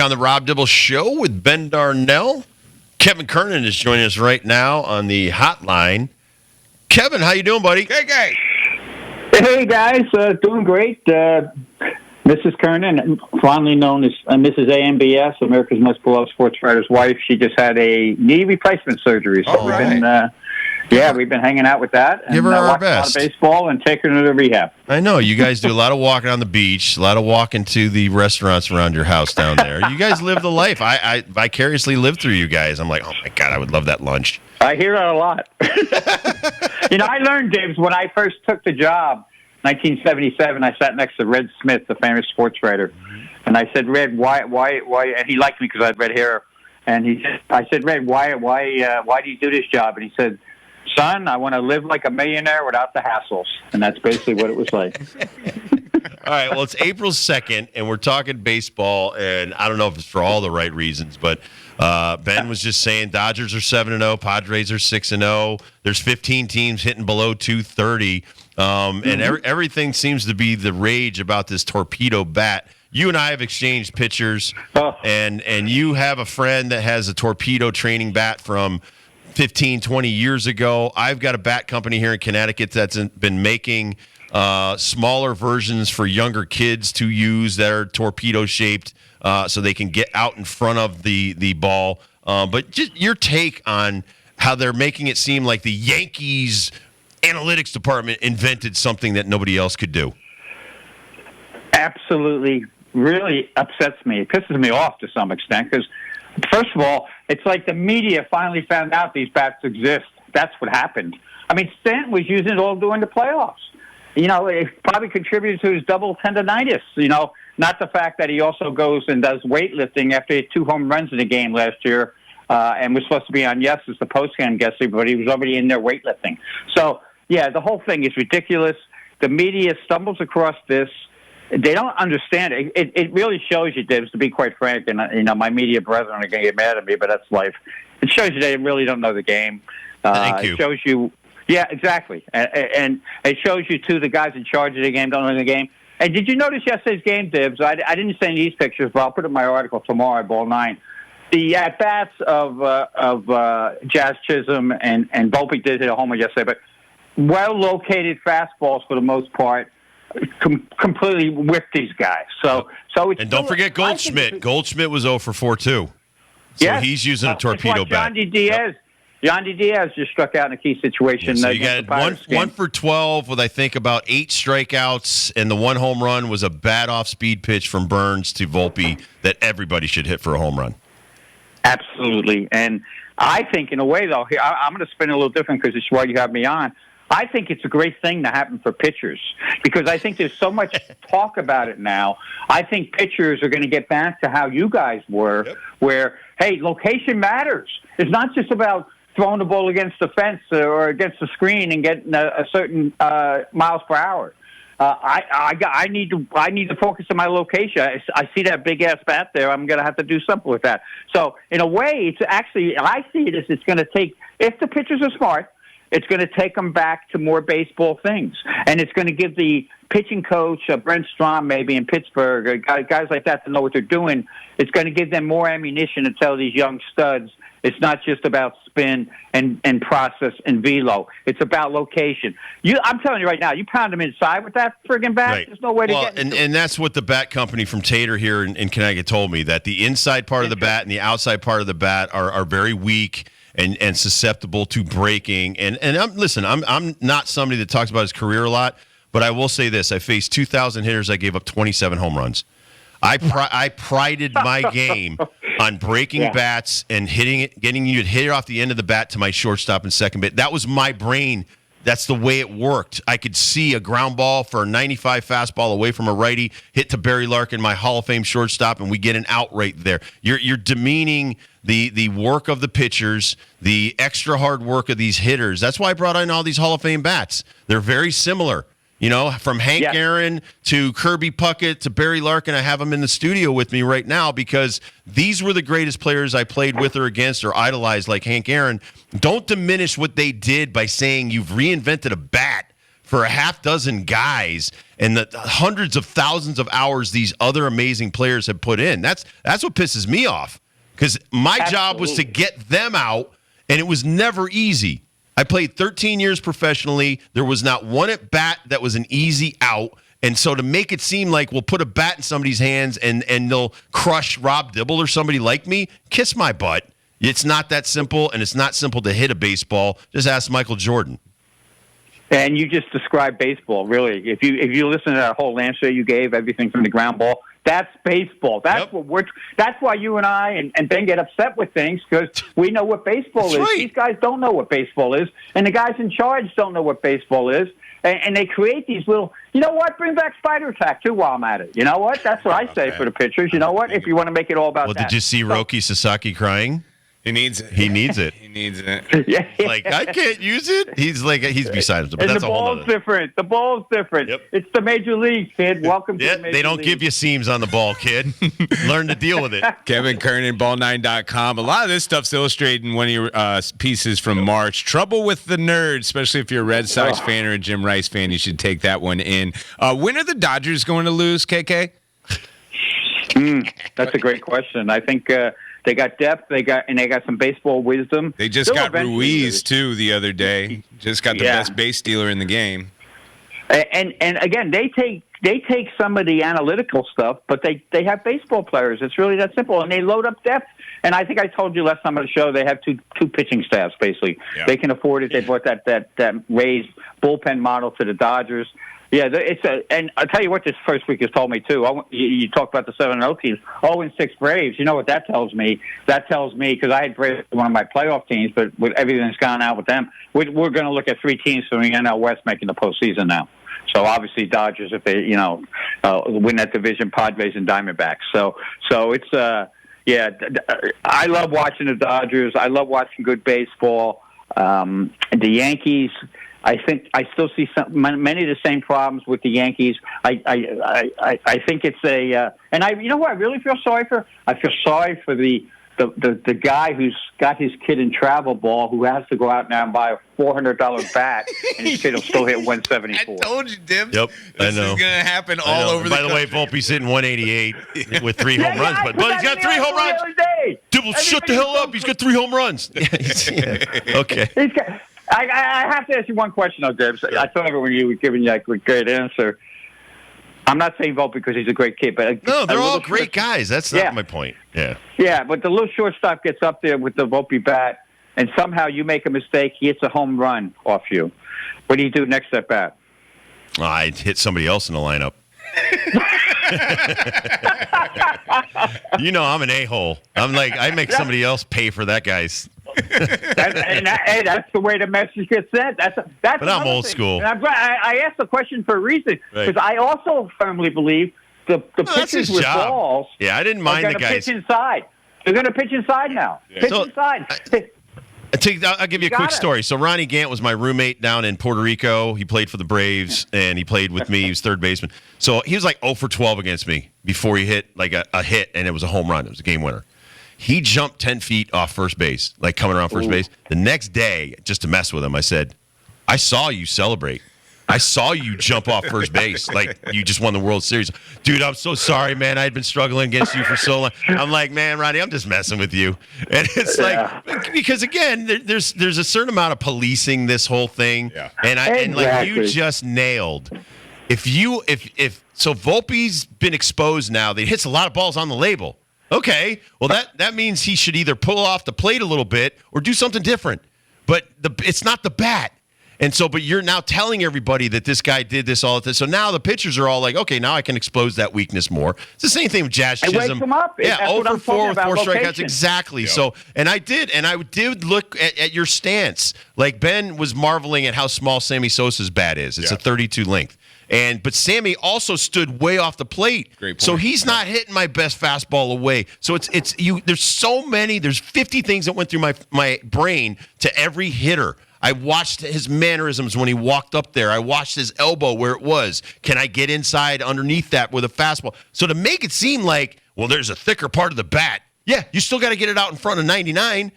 On the Rob Dibble Show with Ben Darnell. Kevin Kernan is joining us right now on the hotline. Kevin, how you doing, buddy? Hey. Hey, guys. Doing great. Mrs. Kernan, fondly known as Mrs. AMBS, America's Most Beloved Sports Writer's wife, she just had a knee replacement surgery. So we've been hanging out with that. And, give her our watching best. A lot of baseball and taking her to rehab. I know. You guys do a lot of walking on the beach, a lot of walking to the restaurants around your house down there. You guys live the life. I vicariously live through you guys. I'm like, oh, my God, I would love that lunch. I hear that a lot. I learned, James, when I first took the job, 1977, I sat next to Red Smith, the famous sports writer. And I said, Red, why? And he liked me because I had red hair. And I said, Red, why do you do this job? And he said, son, I want to live like a millionaire without the hassles. And that's basically what it was like. All right, well, it's April 2nd, and we're talking baseball, and I don't know if it's for all the right reasons, but Ben was just saying Dodgers are 7-0, Padres are 6-0. There's 15 teams hitting below 230, and everything seems to be the rage about this Torpedo bat. You and I have exchanged pictures, and you have a friend that has a Torpedo training bat from 15, 20 years ago. I've got a bat company here in Connecticut that's been making smaller versions for younger kids to use that are torpedo-shaped so they can get out in front of the ball. But just your take on how they're making it seem like the Yankees analytics department invented something that nobody else could do. Absolutely. Really upsets me. It pisses me off to some extent because, first of all, it's like the media finally found out these bats exist. That's what happened. I mean, Stanton was using it all during the playoffs. It probably contributed to his double tendonitis. Not the fact that he also goes and does weightlifting after he had 2 home runs in a game last year and was supposed to be on Yes as the postgame guest, but he was already in there weightlifting. So, yeah, the whole thing is ridiculous. The media stumbles across this. They don't understand it. It really shows you, Dibs, to be quite frank, and my media brethren are going to get mad at me, but that's life. It shows you they really don't know the game. Thank you. It shows you, yeah, exactly. And it shows you, too, the guys in charge of the game don't know the game. And did you notice yesterday's game, Dibs? I didn't send these pictures, but I'll put it in my article tomorrow at Ball 9. The at-bats of Jazz Chisholm and Volpe did hit a homer yesterday, but well-located fastballs for the most part. Completely whipped these guys. So it's and don't forget Goldschmidt. Goldschmidt was 0 for 4 too. So he's using a torpedo bat. Yandy Diaz just struck out in a key situation. So you got 1 for 12 with I think about 8 strikeouts, and the 1 home run was a bad off-speed pitch from Burns to Volpe that everybody should hit for a home run. Absolutely, and I think in a way though, I'm going to spin it a little different because it's why you have me on. I think it's a great thing to happen for pitchers because I think there's so much talk about it now. I think pitchers are going to get back to how you guys were, where, hey, location matters. It's not just about throwing the ball against the fence or against the screen and getting a certain miles per hour. I need to focus on my location. I see that big ass bat there. I'm going to have to do something with that. So in a way, it's actually I see it as it's going to take if the pitchers are smart. It's going to take them back to more baseball things. And it's going to give the pitching coach, Brent Strom maybe in Pittsburgh, guys like that to know what they're doing. It's going to give them more ammunition to tell these young studs it's not just about spin and process and velo. It's about location. I'm telling you right now, you pound them inside with that friggin' bat, right. There's no way to get into and that's what the bat company from Tater here in Connecticut told me, that the inside part of the bat and the outside part of the bat are very weak and susceptible to breaking. And I'm not somebody that talks about his career a lot, but I will say this. I faced 2,000 hitters. I gave up 27 home runs. I prided my game on breaking bats and hitting it, getting you to hit it off the end of the bat to my shortstop and second base. That was my brain. That's the way it worked. I could see a ground ball for a 95 fastball away from a righty, hit to Barry Larkin, my Hall of Fame shortstop, and we get an out right there. You're demeaning the work of the pitchers, the extra hard work of these hitters. That's why I brought in all these Hall of Fame bats. They're very similar. You know, from Hank Aaron to Kirby Puckett to Barry Larkin, I have them in the studio with me right now because these were the greatest players I played with or against or idolized like Hank Aaron. Don't diminish what they did by saying you've reinvented a bat for a half dozen guys and the hundreds of thousands of hours these other amazing players have put in. That's what pisses me off, because my job was to get them out, and it was never easy. I played 13 years professionally. There was not one at bat that was an easy out. And so to make it seem like we'll put a bat in somebody's hands and they'll crush Rob Dibble or somebody like me, kiss my butt. It's not that simple, and it's not simple to hit a baseball. Just ask Michael Jordan. And you just described baseball, really. If you listen to that whole answer you gave, everything from the ground ball, that's baseball. That's that's why you and I and Ben get upset with things, because we know what baseball is. Right. These guys don't know what baseball is, and the guys in charge don't know what baseball is. And they create these little, you know what, bring back spider attack, too, while I'm at it. You know what? That's what I say for the pitchers. You know what? If you want to make it all about that. Well, did you see Roki Sasaki crying? He needs it. He needs it. He needs it. Yeah. Like, I can't use it. He's beside himself. But And that's the a whole ball's other. different. The ball's different. Yep. It's the major league, kid. Welcome to Yeah, the major they don't league. give you seams on the ball, kid. Learn to deal with it. Kevin Kernan, ball9.com. A lot of this stuff's illustrated in one of your pieces from March. Trouble with the nerds, especially if you're a Red Sox fan or a Jim Rice fan. You should take that one in. When are the Dodgers going to lose, KK? That's a great question. I think they got depth. They got some baseball wisdom. They just They'll got eventually Ruiz, lose. too, the other day. Just got the best base stealer in the game. And again, they take some of the analytical stuff, but they have baseball players. It's really that simple, and they load up depth. And I think I told you last time on the show, they have two pitching staffs basically. Yeah. They can afford it. They brought that raised bullpen model to the Dodgers. Yeah, and I'll tell you what this first week has told me, too. You talk about the 7-0 teams. 0-6 Braves. You know what that tells me? That tells me, because I had Braves as one of my playoff teams, but with everything that's gone out with them, we're going to look at 3 teams from the NL West making the postseason now. So obviously Dodgers, if they, win that division, Padres and Diamondbacks. So it's, I love watching the Dodgers. I love watching good baseball. The Yankees, I think I still see many of the same problems with the Yankees. I think it's and you know what I really feel sorry for? I feel sorry for the guy who's got his kid in travel ball, who has to go out now and buy a $400 bat, and his kid will still hit 174. I told you, Dibs. Yep, this I know. is going to happen all over the country. By the way, Volpe's hitting 188 with 3 home runs, but he's got 3 home runs. Dibble, shut the hell up. He's got 3 home runs. Okay. I have to ask you one question, though, Dibs. I thought of it when you were giving a great answer. I'm not saying Volpe because he's a great kid, but no, they're all great guys. That's not my point. Yeah. Yeah, but the little shortstop gets up there with the Volpe bat, and somehow you make a mistake. He hits a home run off you. What do you do next at bat? I'd hit somebody else in the lineup. I'm an a-hole. I'm like, I make somebody else pay for that guy's. That's the way the message gets sent. But I'm old school. And I asked the question for a reason, because I also firmly believe the pitchers with balls. Yeah, I didn't mind the guys. Pitch inside. They're going to pitch inside now. Yeah. Pitch inside. I'll give you a quick story. So Ronnie Gant was my roommate down in Puerto Rico. He played for the Braves, and he played with me. He was third baseman. So he was like 0 for 12 against me before he hit like a hit, and it was a home run. It was a game winner. He jumped 10 feet off first base, like coming around first base. The next day, just to mess with him, I said, I saw you celebrate. I saw you jump off first base like you just won the World Series. Dude, I'm so sorry, man. I had been struggling against you for so long. I'm like, man, Ronnie, I'm just messing with you. And it's like, because again, there's a certain amount of policing this whole thing. Yeah. And like you just nailed. If Volpe's been exposed now, that he hits a lot of balls on the label. Okay, well that means he should either pull off the plate a little bit or do something different. But it's not the bat. And so, but you're now telling everybody that this guy did this, all of this. So now the pitchers are all like, okay, now I can expose that weakness more. It's the same thing with Jazz Chisholm. It wakes them up. Yeah, 0 for 4 with 4 strikeouts. Exactly. Yep. So, and I did look at your stance. Like Ben was marveling at how small Sammy Sosa's bat is. It's a 32 length. But Sammy also stood way off the plate. Great point. So he's not hitting my best fastball away. So it's you. There's so many. There's 50 things that went through my brain to every hitter. I watched his mannerisms when he walked up there. I watched his elbow where it was. Can I get inside underneath that with a fastball? So to make it seem like, well, there's a thicker part of the bat. Yeah, you still got to get it out in front of 99.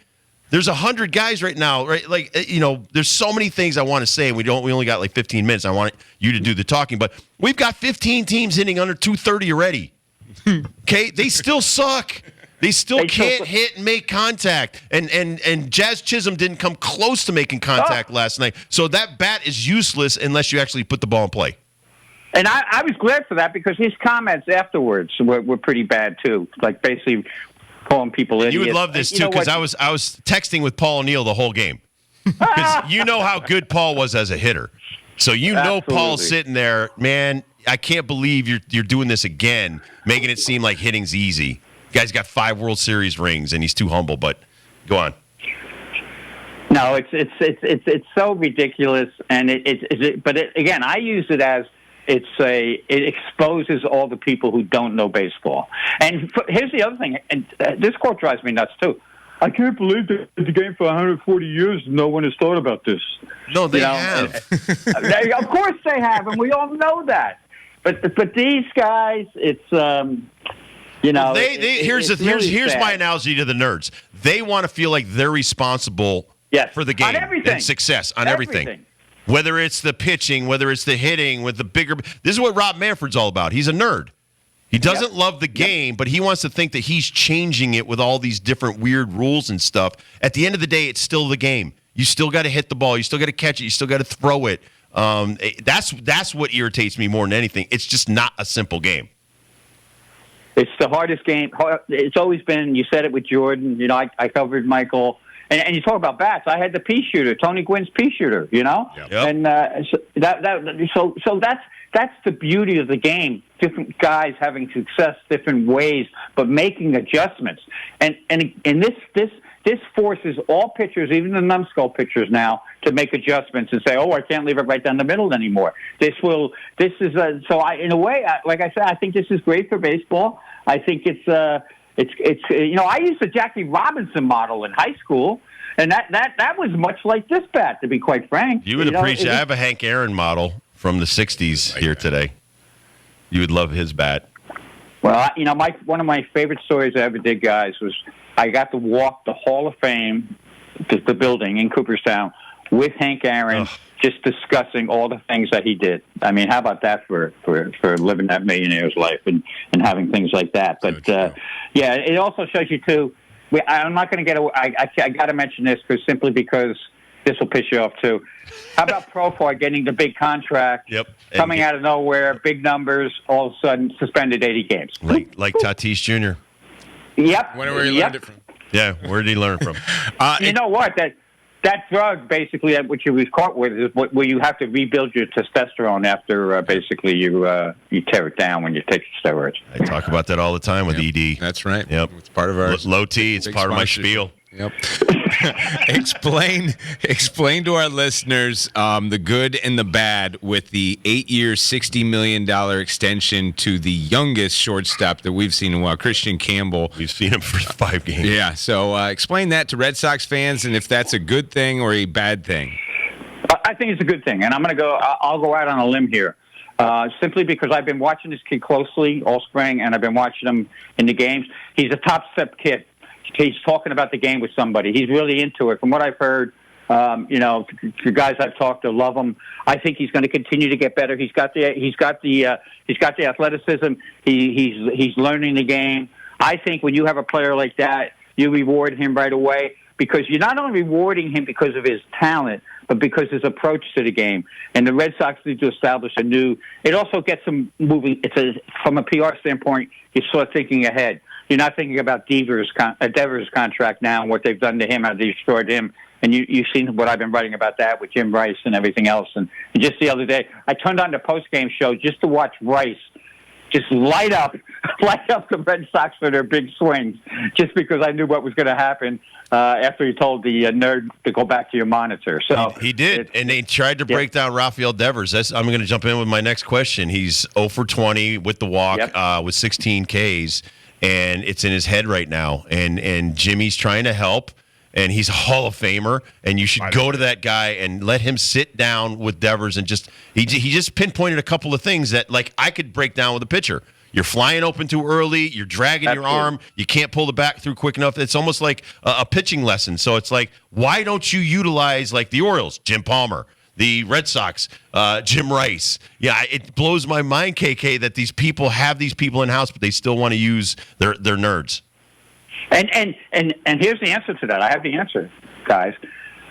There's 100 guys right now, right? Like, there's so many things I want to say. We only got like 15 minutes. I want you to do the talking, but we've got 15 teams hitting under 230 already. Okay, they still suck. They still can't hit and make contact. And Jazz Chisholm didn't come close to making contact last night. So that bat is useless unless you actually put the ball in play. And I was glad for that because his comments afterwards were pretty bad too. Like basically calling people idiots. You would love this too because I was texting with Paul O'Neill the whole game. Because you know how good Paul was as a hitter. So Paul's sitting there, man, I can't believe you're doing this again, making it seem like hitting's easy. Guy's got 5 World Series rings and he's too humble, but go on. No, it's so ridiculous, and again, I use it as it exposes all the people who don't know baseball. And here's the other thing, and this quote drives me nuts too. I can't believe that the game for 140 years, no one has thought about this. No, they have. Of course they have, and we all know that. But these guys, it's here's my analogy to the nerds. They want to feel like they're responsible for the game and success on everything. Whether it's the pitching, whether it's the hitting, with the bigger. This is what Rob Manfred's all about. He's a nerd. He doesn't love the game, but he wants to think that he's changing it with all these different weird rules and stuff. At the end of the day, it's still the game. You still got to hit the ball. You still got to catch it. You still got to throw it. That's what irritates me more than anything. It's just not a simple game. It's the hardest game. It's always been. You said it with Jordan. I covered Michael. And you talk about bats. I had the pea shooter, Tony Gwynn's pea shooter. Yep. And so that's the beauty of the game. Different guys having success different ways, but making adjustments. And this forces all pitchers, even the numbskull pitchers now, to make adjustments and say, I can't leave it right down the middle anymore. In a way, like I said, I think this is great for baseball. I think it's I used the Jackie Robinson model in high school, and that was much like this bat, to be quite frank. You would appreciate. I have a Hank Aaron model from the '60s here today. You would love his bat. Well, one of my favorite stories I ever did, guys, was I got to walk the Hall of Fame, the building in Cooperstown, with Hank Aaron, just discussing all the things that he did. I mean, how about that for living that millionaire's life and having things like that? But it also shows you too. I'm not going to get away. I got to mention this because this will piss you off too. How about Profar getting the big contract? Yep. Coming out of nowhere, big numbers, all of a sudden suspended 80 games. Like Tatis Jr. Yep. Where he learned it from. Yeah, where did he learn it from? You know what? That drug, basically, which he was caught with, is where you have to rebuild your testosterone after basically you tear it down when you take steroids. I talk about that all the time with ED. That's right. Yep. It's part of our low T. It's part of my spiel. Yep. Explain to our listeners the good and the bad with the 8-year, $60 million extension to the youngest shortstop that we've seen in a while, Christian Campbell. We've seen him for 5 games. Yeah. So explain that to Red Sox fans and if that's a good thing or a bad thing. I think it's a good thing, and I'll go out on a limb here. Simply because I've been watching this kid closely all spring, and I've been watching him in the games. He's a top-step kid. He's talking about the game with somebody. He's really into it. From what I've heard, the guys I've talked to love him. I think he's going to continue to get better. He's got the athleticism. He's learning the game. I think when you have a player like that, you reward him right away because you're not only rewarding him because of his talent, but because his approach to the game. And the Red Sox need to establish a new. It also gets them moving. From a PR standpoint, you're sort of thinking ahead. You're not thinking about Devers' contract now and what they've done to him, how they destroyed him. And you've seen what I've been writing about that with Jim Rice and everything else. And just the other day, I turned on the post-game show just to watch Rice just light up the Red Sox for their big swings, just because I knew what was going to happen after he told the nerd to go back to your monitor. So he did, and they tried to break down Rafael Devers. I'm going to jump in with my next question. He's 0 for 20 with the walk, with 16 Ks. And it's in his head right now. And Jimmy's trying to help, and he's a Hall of Famer. And you should go to that guy and let him sit down with Devers and he just pinpointed a couple of things that, like, I could break down with a pitcher. You're flying open too early. You're dragging your arm. You can't pull the bat through quick enough. It's almost like a pitching lesson. So it's like, why don't you utilize like the Orioles, Jim Palmer, the Red Sox, Jim Rice? Yeah, it blows my mind, KK, that these people have these people in house, but they still want to use their nerds. And here's the answer to that. I have the answer, guys.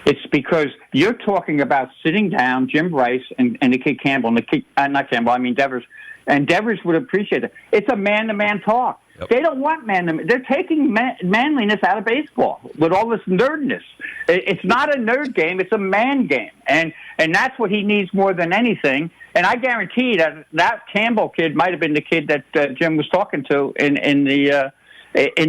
It's because you're talking about sitting down, Jim Rice and the kid Campbell, and the kid, not Campbell, I mean Devers, and Devers would appreciate it. It's a man-to-man talk. Yep. They don't want man-to-man. They're taking manliness out of baseball with all this nerdness. It's not a nerd game. It's a man game. And that's what he needs more than anything. And I guarantee that Campbell kid might have been the kid that Jim was talking to in the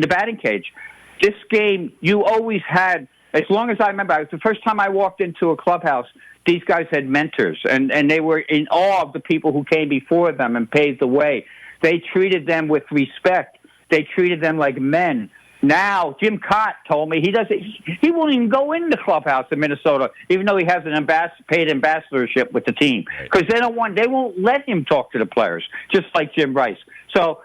batting cage. This game, you always had, as long as I remember, it was the first time I walked into a clubhouse, these guys had mentors, and they were in awe of the people who came before them and paved the way. They treated them with respect. They treated them like men. Now, Jim Cott told me he won't even go in the clubhouse in Minnesota, even though he has an paid ambassadorship with the team, because they won't let him talk to the players, just like Jim Rice. So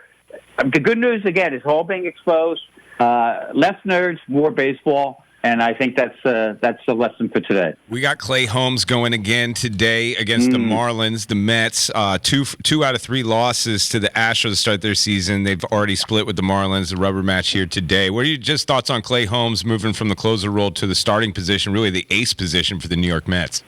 the good news, again, is all being exposed. Less nerds, more baseball. And I think that's the lesson for today. We got Clay Holmes going again today against the Marlins, the Mets. Two out of 3 losses to the Astros to start their season. They've already split with the Marlins, the rubber match here today. What are your just thoughts on Clay Holmes moving from the closer role to the starting position, really the ace position for the New York Mets?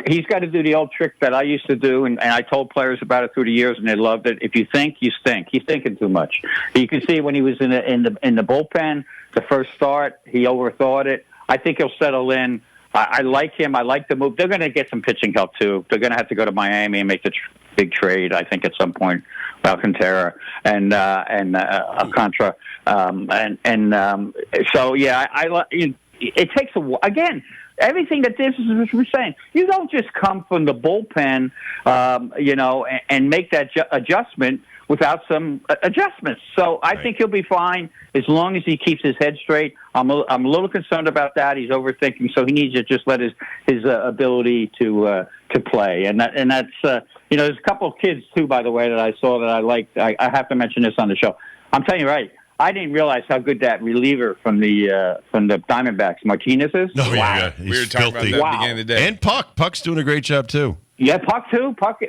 He's got to do the old trick that I used to do, and I told players about it through the years, and they loved it. If you think, you stink. He's thinking too much. You can see when he was in the bullpen, the first start, he overthought it. I think he'll settle in. I like him. I like the move. They're going to get some pitching help too. They're going to have to go to Miami and make the big trade, I think, at some point. Alcantara and Alcantara, so yeah, it takes again. Everything that this is saying, you don't just come from the bullpen, and make that adjustment without some adjustments. So I think he'll be fine as long as he keeps his head straight. I'm a little concerned about that. He's overthinking, so he needs to just let his ability to play. And that's there's a couple of kids too, by the way, that I saw that I liked. I have to mention this on the show. I'm telling you, right. I didn't realize how good that reliever from the Diamondbacks, Martinez, is. No, wow. yeah, we were talking about that at the beginning of the day. And Puck's doing a great job too. Yeah, Puck too. Puck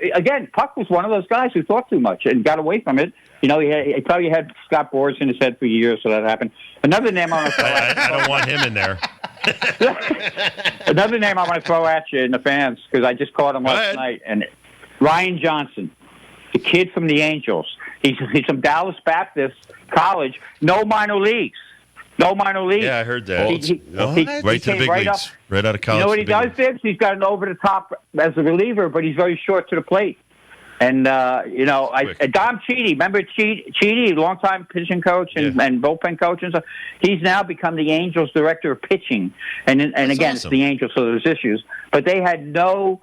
was one of those guys who thought too much and got away from it. He probably had Scott Boras in his head for years, so that happened. Another name I want to throw at you. I don't want him in there. Another name I want to throw at you and the fans, because I just caught him last night. And Ryan Johnson, the kid from the Angels. He's from Dallas Baptist College. No minor leagues. Yeah, I heard that. He right to the big leagues. Right out of college. You know what he does, Dibs? He's got an over-the-top as a reliever, but he's very short to the plate. And, Dom Cheedy, remember Cheedy, longtime pitching coach and bullpen coach and stuff? He's now become the Angels director of pitching. And again, awesome. It's the Angels, so there's issues. But they had no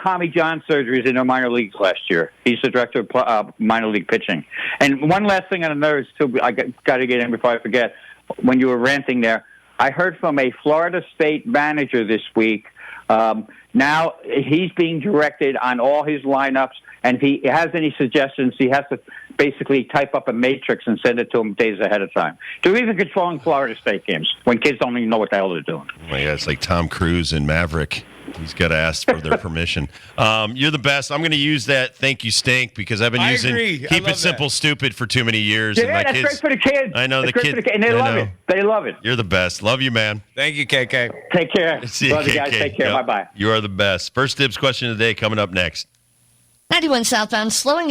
Tommy John surgeries in their minor leagues last year. He's the director of minor league pitching. And one last thing on the nerds, too, I got to get in before I forget. When you were ranting there, I heard from a Florida State manager this week. Now he's being directed on all his lineups, and if he has any suggestions, he has to basically type up a matrix and send it to him days ahead of time. They're even controlling Florida State games when kids don't even know what the hell they're doing. Oh my God, it's like Tom Cruise and Maverick. He's got to ask for their permission. You're the best. I'm going to use that "thank you stink" because I've been using "keep it simple, stupid" for too many years. Yeah, and my that's kids, great for the kids. I know that's the kids, and they love it. They love it. You're the best. Love you, man. Thank you, KK. Take care. See you, love you KK. guys. Take care. Yep. Bye bye. You are the best. First dibs question of the day coming up next. 91 southbound, slowing